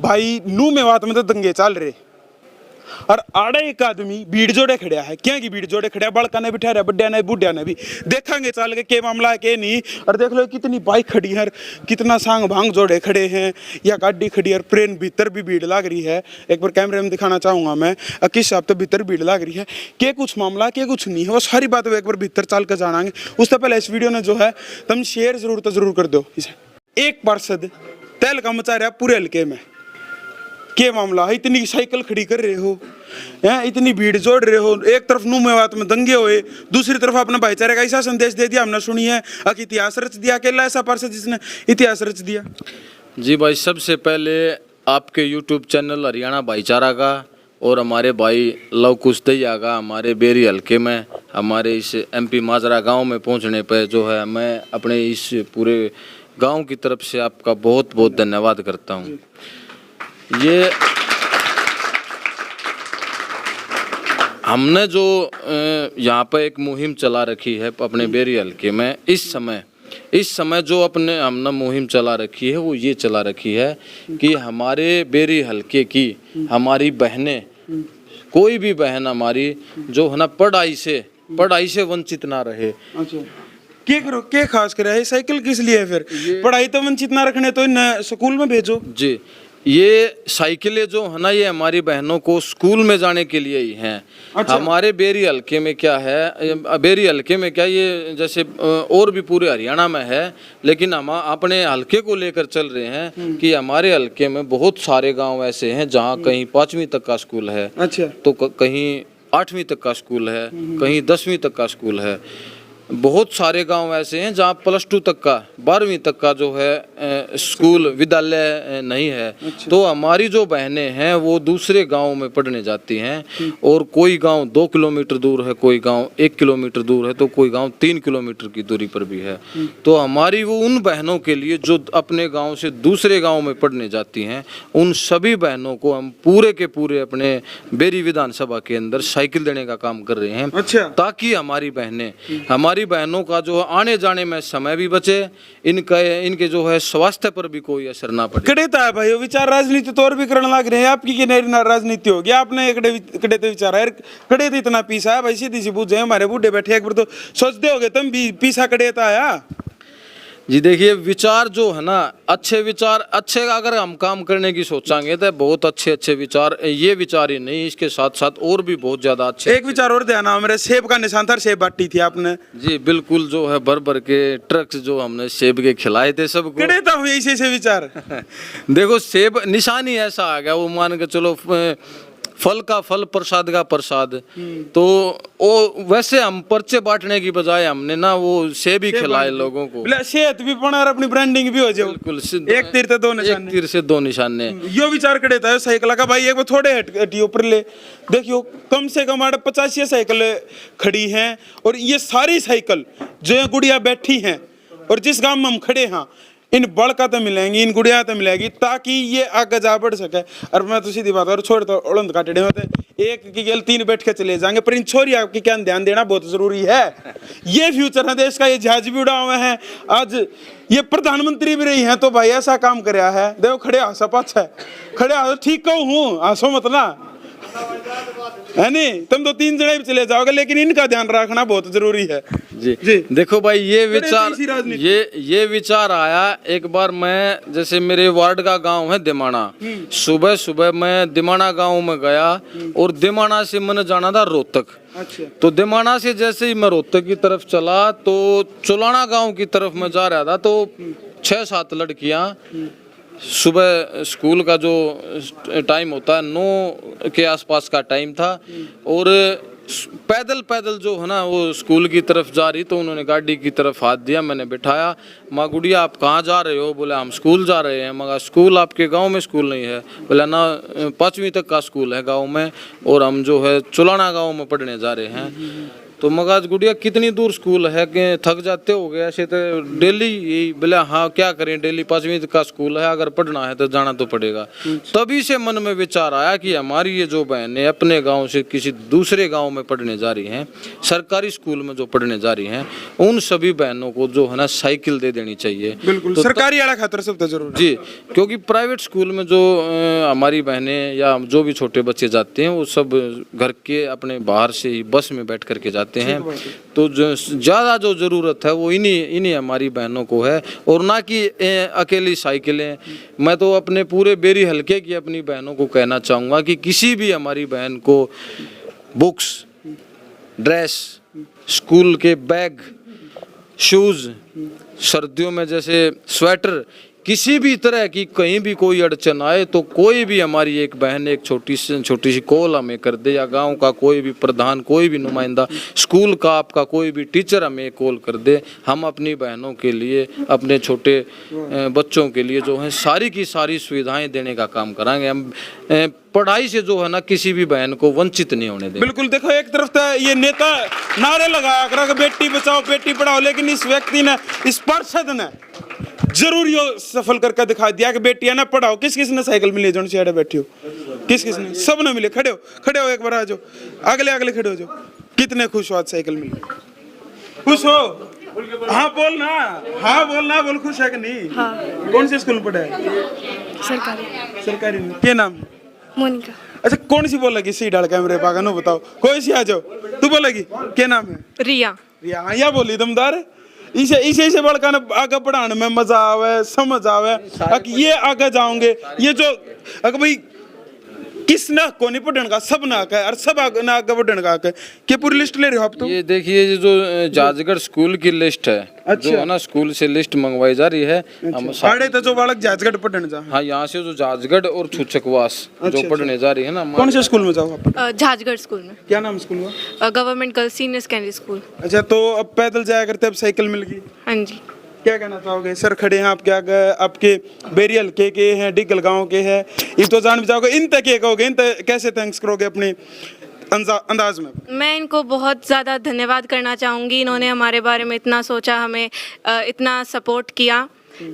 भाई नू में बात में तो दंगे चल रहे और आड़े एक आदमी भीड़ जोड़े खड़ा है। क्या की भीड़ जोड़े खड़ा है? बड़का ने बिठा रहा, बड्डिया ने बुढ़िया ने भी। देखेंगे चल के मामला है के नहीं। और देख लो कितनी बाइक खड़ी है, कितना सांग भांग जोड़े खड़े हैं, या गाड़ी खड़ी है। ट्रेन भीतर भी भीड़ लग रही है। एक बार कैमरे में दिखाना चाहूंगा मैं, किस हिसाब से भीतर भीड़ लग रही है, के कुछ मामला के कुछ नहीं है। वो सारी बात एक बार भीतर चल कर जानांगे। उससे पहले इस वीडियो ने जो है तुम शेयर जरूर तो जरूर कर दो इसे। एक पार्षद तेल का मचा रहा पूरे हल्के में, क्या मामला है? इतनी साइकिल खड़ी कर रहे हो, इतनी भीड़ जोड़ रहे हो। एक तरफ नू मेवात में दंगे हुए, दूसरी तरफ अपने भाईचारे का ऐसा संदेश दे दिया, हमने सुनी है। इतिहास रच दिया, अकेला ऐसा पार्षद जिसने इतिहास रच दिया। जी भाई, सबसे पहले आपके यूट्यूब चैनल हरियाणा भाईचारा का और हमारे भाई लव कुश दैया का हमारे बेरी हल्के में हमारे इस MP माजरा गांव में पहुंचने पर जो है मैं अपने इस पूरे गांव की तरफ से आपका बहुत बहुत धन्यवाद करता हूं। ये हमने जो यहाँ पर एक मुहिम चला रखी है अपने बेरी हल्के में, इस समय जो अपने हमने मुहिम चला रखी है वो ये चला रखी है कि हमारे बेरी हल्के की हमारी बहनें, कोई भी बहन हमारी जो है ना पढ़ाई से वंचित ना रहे। अच्छा, क्या करो, क्या खास करे है? साइकिल किस लिए है फिर? पढ़ाई तो वंचित ना रखने तो इन स्कूल में भेजो। जी, ये साइकिलें जो है ना ये हमारी बहनों को स्कूल में जाने के लिए ही हैं। अच्छा। हमारे बेरी हल्के में क्या है, बेरी हल्के में क्या, ये जैसे और भी पूरे हरियाणा में है, लेकिन हम अपने हल्के को लेकर चल रहे हैं कि हमारे हल्के में बहुत सारे गांव ऐसे हैं जहां कहीं 5वीं तक का स्कूल है। अच्छा। तो कहीं 8वीं तक का स्कूल है, कहीं 10वीं तक का स्कूल है। बहुत सारे गांव ऐसे हैं जहां +2 तक का, 12वीं तक का जो है स्कूल विद्यालय नहीं है। अच्छा। तो हमारी जो बहनें हैं वो दूसरे गांव में पढ़ने जाती हैं, और कोई गांव 2 किलोमीटर दूर है, कोई गांव 1 किलोमीटर दूर है, तो कोई गांव 3 किलोमीटर की दूरी पर भी है। तो हमारी वो उन बहनों के लिए जो अपने गाँव से दूसरे गाँव में पढ़ने जाती हैं, उन सभी बहनों को हम पूरे के पूरे अपने बेरी विधानसभा के अंदर साइकिल देने का काम कर रहे हैं। अच्छा। ताकि हमारी बहनों का जो आने जाने में समय भी बचे, इनके जो है स्वास्थ्य पर भी कोई असर ना पड़े। कड़े था भाई विचार राजनीति तो और भी करने लग रहे हैं। आपकी की नई राजनीति हो गया, आपने कड़े तो विचार है, कड़े तो इतना पीसा है भाई। सीधी सी पूछ, हमारे बूढ़े बैठे एक बार तो सोचते होगे तुम भी पीसा कड़े था आया। जी देखिए, विचार जो है ना, अच्छे विचार, अच्छे अगर हम काम करने की सोचांगे तो बहुत अच्छे विचार, ये विचार ही नहीं, इसके साथ साथ और भी बहुत ज्यादा अच्छे। एक विचार और ध्यान, हमारे सेब का निशान था, सेब बांटी थी आपने। जी बिल्कुल, जो है भर के ट्रक्स जो हमने सेब के खिलाए थे सबको। कड़े था ऐसे विचार। देखो, सेब निशान ही ऐसा आ गया, वो मान के चलो फल का फल, प्रसाद का प्रसाद। तो वो वैसे हम पर्चे बांटने की बजाय हमने ना वो सेब ही खिलाए लोगों को। सेहत भी बना और अपनी ब्रांडिंग भी हो जाए। बिल्कुल, एक तीर से दो निशाने। यो विचार करे था साइकिल का भाई। एक बार थोड़े हटी ऊपर ले देखियो, कम से कम 85 साइकिल खड़ी हैं, और ये सारी साइकिल जो गुड़िया बैठी हैं और जिस गांव में हम खड़े हैं, इन बड़का तो मिलेंगी, इन गुड़िया तो मिलेगी, ताकि ये आगे जा बढ़ सके। और मैं तो सीधी बात और छोड़ तो उड़ंद काटे होते, एक की गेल 3 बैठ के चले जाएंगे, पर इन छोरी आपकी क्या ध्यान देना बहुत जरूरी है। ये फ्यूचर है देश का, ये जहाज भी उड़ा हुआ है। आज ये प्रधानमंत्री भी रही हैं, तो भाई ऐसा काम कराया है। देखो खड़े हासा पाछा खड़े हाथ, ठीक कहूँ हूँ, हंसो मत ना, है नहीं? तुम तो 3 जने भी चले जाओगे, लेकिन इनका ध्यान रखना बहुत जरूरी है। जी देखो भाई, ये विचार आया एक बार। मैं जैसे मेरे वार्ड का गांव है दिमाना, सुबह मैं दिमाना गांव में गया, और दिमाना से मैंने जाना था रोहतक। अच्छा। तो दिमाना से जैसे ही मैं रोहतक की तरफ चला, तो चुलाना गांव की तरफ मैं जा रहा था, तो 6-7 लड़कियां, सुबह स्कूल का जो टाइम होता है 9 के आसपास का टाइम था, और पैदल जो है ना वो स्कूल की तरफ जा रही, तो उन्होंने गाड़ी की तरफ हाथ दिया, मैंने बिठाया। माँ गुड़िया आप कहाँ जा रहे हो? बोले हम स्कूल जा रहे हैं। मगर स्कूल आपके गांव में स्कूल नहीं है? बोला ना, 5वीं तक का स्कूल है गांव में, और हम जो है चुलाना गांव में पढ़ने जा रहे हैं। तो मगाज गुड़िया कितनी दूर स्कूल है कि थक जाते हो गए ऐसे तो डेली यही बोला हाँ क्या करें, डेली 5वीं का स्कूल है, अगर पढ़ना है तो जाना तो पड़ेगा। तभी से मन में विचार आया कि हमारी ये जो बहनें अपने गांव से किसी दूसरे गांव में पढ़ने जा रही हैं, सरकारी स्कूल में जो पढ़ने जा रही हैं, उन सभी बहनों को जो है ना साइकिल दे देनी चाहिए। बिल्कुल तो सरकारी आला खातर सब तो जरूर जी, क्योंकि प्राइवेट स्कूल में जो हमारी बहनें या जो भी छोटे बच्चे जाते हैं वो सब घर के अपने बाहर से ही बस में बैठ करके जाते हैं। तो ज़्यादा जो ज़रूरत है वो इन्हीं हमारी बहनों को है, और ना कि अकेली साइकिलें। मैं तो अपने पूरे बेरी हलके की अपनी बहनों को कहना चाहूँगा कि किसी भी हमारी बहन को बुक्स, ड्रेस, स्कूल के बैग, शूज़, सर्दियों में जैसे स्वेटर, किसी भी तरह की कहीं भी कोई अड़चन आए तो कोई भी हमारी एक बहन एक छोटी सी कॉल हमें कर दे, या गांव का कोई भी प्रधान, कोई भी नुमाइंदा, स्कूल का आपका कोई भी टीचर हमें कॉल कर दे, हम अपनी बहनों के लिए, अपने छोटे बच्चों के लिए जो है सारी की सारी सुविधाएं देने का काम कराएंगे। हम पढ़ाई से जो है ना किसी भी बहन को वंचित नहीं होने देंगे। बिल्कुल, देखो एक तरफ तो ये नेता नारे लगाया कर बेटी बचाओ बेटी पढ़ाओ, लेकिन इस व्यक्ति ने, इस पार्षद ने जरूर यो सफल करके दिखा दिया कि बेटियां ना पढ़ाओ। किस किस ने साइकिल मिली जो सीढ़े बैठी हो, किस किस ने, सब ने मिले। खड़े हो एक बार आ जाओ, अगले खड़े हो जाओ। कितने खुश हो आज साइकिल मिली? खुश हो? हाँ बोल ना, हाँ बोल ना, बोल खुश है कि नहीं? हाँ। कौन से स्कूल में पढ़ा है? सरकारी में। क्या नाम है? मोनिका। अच्छा, कौन सी बोलेगी? सी डाल कैमरे पागा नो बताओ, कोई सी आ जाओ, तू बोलेगी। क्या नाम है? रिया। रिया, हाँ या बोली दमदार। इसे बड़का ने आगे बढ़ाने में मजा आवे, समझ आवे। ये आगे जाओगे, ये जो अगर भाई किस ना को नहीं पढ़ने का, सब ना है और सब ना आगे बढ़ने का है। क्या पूरी लिस्ट ले रहे हो आप? तो ये देखिए, ये जो जाजगढ़ स्कूल की लिस्ट है, अच्छा। जो है ना स्कूल से लिस्ट मंगवाई जा रही है। हम साढ़े तो जो बालक जाजगढ़ पढ़ने जा, हाँ, यहाँ से जो जाजगढ़ और छुचकवास जो पढ़ने जा रही है ना। कौन से स्कूल में जाओ आप? झाजगढ़ स्कूल में। क्या नाम स्कूल का? Government girls senior secondary school. अच्छा, तो अब पैदल जाया करते, अब साइकिल मिल गई। हाँ जी। क्या कहना चाहोगे? सर खड़े हैं आप, क्या आपके बेरी हल्के के हैं, डिगल गांव के हैं, ये तो जान जाओगे, इन तक क्या कहोगे, इन तक कैसे थैंक्स करोगे अपने अंदाज में? मैं इनको बहुत ज़्यादा धन्यवाद करना चाहूँगी, इन्होंने हमारे बारे में इतना सोचा, हमें इतना सपोर्ट किया,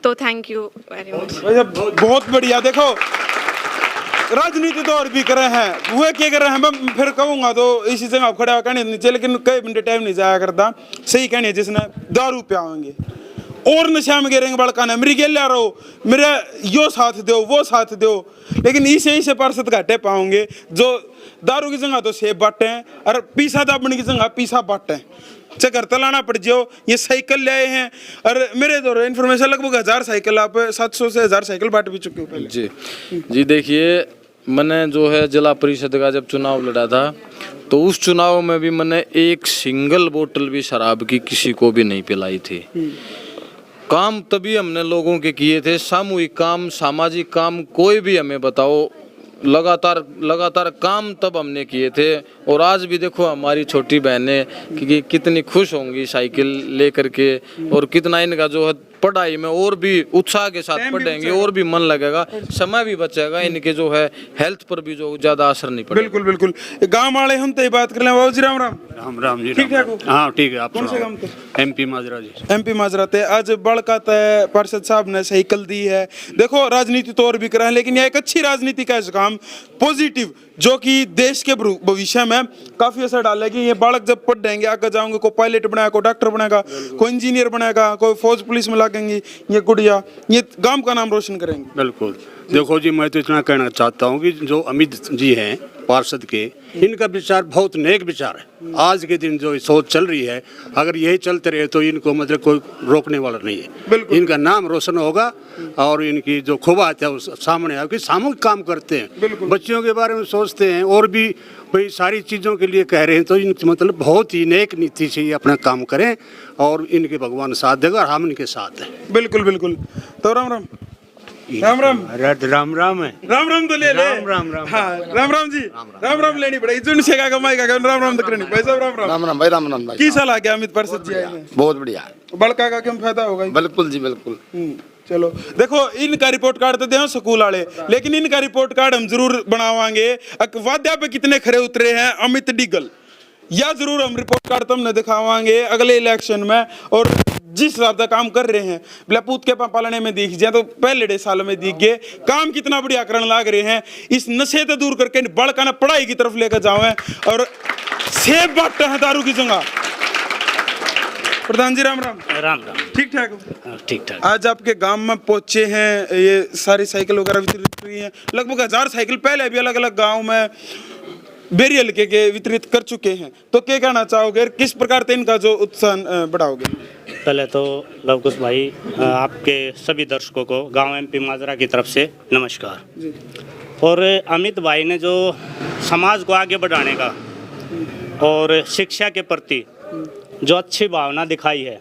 तो थैंक यू वेरी मच। बहुत बढ़िया। देखो राजनीति तो और भी कर रहे हैं, वो क्या कर रहे हैं, मैं फिर कहूँगा तो इसी जगह आप खड़ा कहने नीचे, लेकिन कई मिनट टाइम नहीं जाया करता। सही कहने जिसने दारू पियाओगे और नशा में गिरेंगे बड़का ने, मेरी गेल रहो, मेरा यो साथ दो, वो साथ दो, लेकिन इसे पार्षद घाटे पाओगे जो दारू की जगह तो सेब बांटे हैं और पीसा दाबने की जगह पीसा बांटे हैं, चक्कर तलाना पड़ जाओ। ये साइकिल ले आए हैं और मेरे तो इन्फॉर्मेशन लगभग 1000 साइकिल, आप 700 से 1000 साइकिल बांट भी चुके हो पहले। जी देखिए, मैंने जो है जिला परिषद का जब चुनाव लड़ा था तो उस चुनाव में भी मैंने एक सिंगल बोतल भी शराब की किसी को भी नहीं पिलाई थी। काम तभी हमने लोगों के किए थे, सामूहिक काम, सामाजिक काम, कोई भी हमें बताओ, लगातार काम तब हमने किए थे। और आज भी देखो हमारी छोटी बहनें कितनी खुश होंगी साइकिल लेकर के, और कितना इनका जो है पढ़ाई में और भी उत्साह के साथ पढ़ेंगे, और भी मन लगेगा, समय भी बचेगा, इनके जो है हेल्थ पर भी जो ज्यादा असर नहीं पड़ेगा। बिल्कुल बिल्कुल। गांव वाले हम तो बात कर ले। बाबू जी राम राम। राम राम जी। ठीक ठाक हो? हाँ ठीक है। आप कौन से गांव थे? MP माजरा जी। MP माजरा थे। आज बड़का पार्षद साहब ने साइकिल दी है। देखो राजनीति तो और भी करा है, लेकिन यह एक अच्छी राजनीति का काम, पॉजिटिव, जो कि देश के भविष्य में काफी असर डालेगी। ये बालक जब पढ़ जाएंगे, आगे जाओगे, कोई पायलट बनाएगा, कोई डॉक्टर बनाएगा, कोई इंजीनियर बनाएगा, कोई फौज पुलिस में लागेंगी, ये गुड़िया ये गांव का नाम रोशन करेंगे। बिल्कुल। देखो जी, मैं तो इतना कहना चाहता हूँ कि जो अमित जी हैं पार्षद के, इनका विचार बहुत नेक विचार है। आज के दिन जो सोच चल रही है, अगर यही चलते रहे तो इनको मतलब कोई रोकने वाला नहीं है। इनका नाम रोशन होगा और इनकी जो खुबात है उस सामने आएगी। सामूहिक काम करते हैं, बच्चियों के बारे में सोचते हैं, और भी भाई सारी चीज़ों के लिए कह रहे हैं, तो इनकी मतलब बहुत ही नेक नीति से ये अपना काम करें, और इनके भगवान साथ देगा और हम इनके साथ हैं। बिल्कुल बिल्कुल। तो राम राम। राम राम। राम राम है। राम तो ले ले। राम हाँ, राम जी। राम लेनी पड़ेगी। जुन से का कमाई का राम तो करनी। भाई साहब राम भाई राम भाई। की साल आ गया अमित पार्षद जी आए हैं? बहुत बढ़िया। बड़का का क्या फायदा होगा? बिल्कुल जी बिल्कुल। चलो देखो, इनका रिपोर्ट कार्ड तो दे स्कूल वाले, लेकिन इनका रिपोर्ट कार्ड हम जरूर बनावांगे। वाद्या पे कितने खरे उतरे हैं अमित डिगल, या जरूर हम रिपोर्ट कार्ड तुमने दिखावांगे अगले इलेक्शन में। और जिस हिसाब से काम कर रहे हैं बलपूत के पालने में दिख जाए तो पहले 1.5 साल में दिख गए काम कितना बढ़िया करने लाग रहे हैं। इस नशे से दूर करके बड़का ने पढ़ाई की तरफ लेकर जाओ और सेब बांटते हैं दारू की जगह। प्रधान जी राम राम। राम राम। ठीक ठाक हो? ठीक ठाक। आज आपके गांव में पहुंचे हैं, ये सारी साइकिल वगैरह वितरित हुई हैं, लगभग 1000 साइकिल पहले भी अलग अलग गांव में बेरी हल्के के वितरित कर चुके हैं, तो क्या कहना चाहोगे, किस प्रकार से इनका जो उत्साह बढ़ाओगे? पहले तो लवकुश भाई आपके सभी दर्शकों को गांव एमपी माजरा की तरफ से नमस्कार जी। और अमित भाई ने जो समाज को आगे बढ़ाने का और शिक्षा के प्रति जो अच्छी भावना दिखाई है,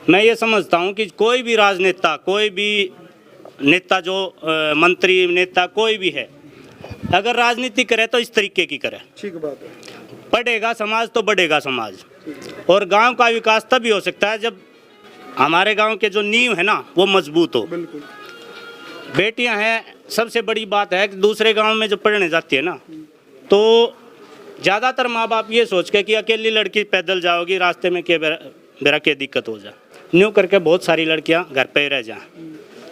मैं ये समझता हूँ कि कोई भी राजनेता, कोई भी नेता, जो मंत्री नेता कोई भी है, अगर राजनीति करे तो इस तरीके की करे। ठीक बात है। बढ़ेगा समाज तो बढ़ेगा समाज। और गांव का विकास तभी हो सकता है जब हमारे गांव के जो नींव है ना वो मजबूत हो। बिल्कुल। बेटियां हैं, सबसे बड़ी बात है कि दूसरे गांव में जो पढ़ने जाती है ना, तो ज़्यादातर माँ बाप ये सोच के कि अकेली लड़की पैदल जाओगी रास्ते में मेरा क्या दिक्कत हो जाए, न्यू करके बहुत सारी लड़कियां घर पे रह जाएं।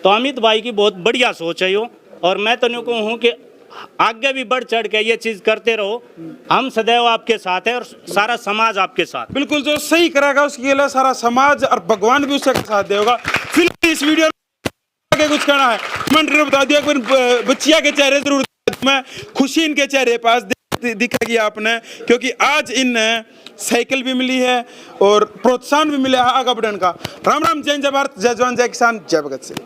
तो अमित भाई की बहुत बढ़िया सोच है यो, और मैं तो न्यू कहूँ कि आगे भी बढ़ चढ़ के ये चीज करते रहो, हम सदैव आपके साथ हैं और सारा समाज आपके साथ। बिल्कुल, जो सही करेगा उसके लिए सारा समाज और भगवान भी उसके साथ देगा। फिर इस वीडियो में कुछ कहना है मैंने बता दिया, बच्चिया के चेहरे जरूर मैं खुशी इनके चेहरे पास दिखेगी आपने, क्योंकि आज इन साइकिल भी मिली है और प्रोत्साहन भी मिला है आगे बढ़ने का। राम राम, जय जय भारत, जय जवान जय किसान, जय भगत सिंह।